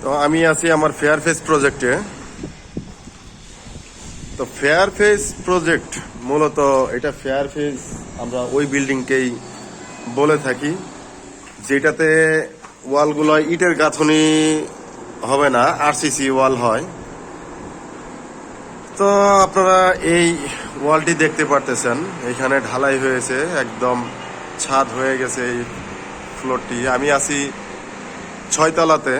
তো আমি আছি আমার ফেয়ার ফেস প্রজেক্টে। তো ফেয়ার ফেস প্রজেক্ট মূলত এটা ফেয়ার ফেস আমরা ওই বিল্ডিংকেই বলে থাকি যেটাতে ওয়ালগুলো ইটের গাঁথনি হবে না, আরসিসি ওয়াল হয়। তো আপনারা এই ওয়ালটি দেখতে পারতেছেন, এখানে ঢালাই হয়েছে, একদম ছাদ হয়ে গেছে এই ফ্লোরটি। আমি আছি 6 তলাতে।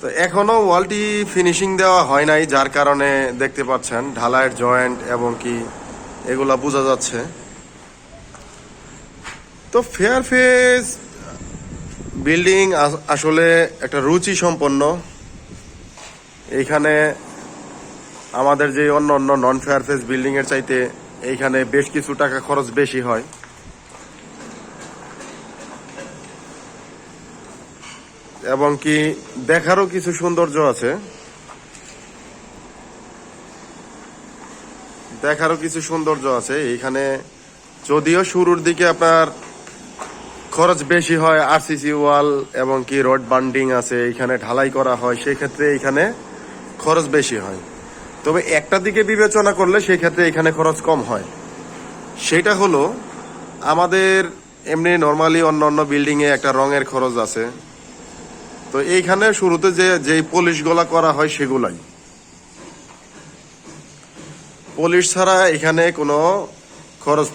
তো এখনো ওয়ালটি ফিনিশিং দেওয়া হয় নাই, যার কারণে দেখতে পাচ্ছেন ঢালাইয়ের জয়েন্ট এবং কি এগুলা বোঝা যাচ্ছে। তো ফেয়ার ফেস বিল্ডিং আসলে একটা রুচি সম্পন্ন। এইখানে আমাদের যে অন্য অন্য নন ফেয়ার ফেস বিল্ডিং এর চাইতে এইখানে বেশ কিছু টাকা খরচ বেশি হয় এবং কি দেখারও কিছু সৌন্দর্য আছে। এইখানে যদিও শুরুর দিকে আপনার খরচ বেশি হয়, আরসিসি ওয়াল এবং কি রড বান্ডিং আছে, এখানে ঢালাই করা হয়, সেই ক্ষেত্রে এখানে খরচ বেশি হয়। তবে একটা দিকে বিবেচনা করলে সেই ক্ষেত্রে এখানে খরচ কম হয়। সেটা হলো আমাদের এমনি নর্মালি অন্য অন্য বিল্ডিং এ একটা রঙের খরচ আছে। তো এইখানে শুরুতে যেই পলিশগুলা করা হয় সেগুলাই, পলিশ ছাড়া এখানে কোনো খরচ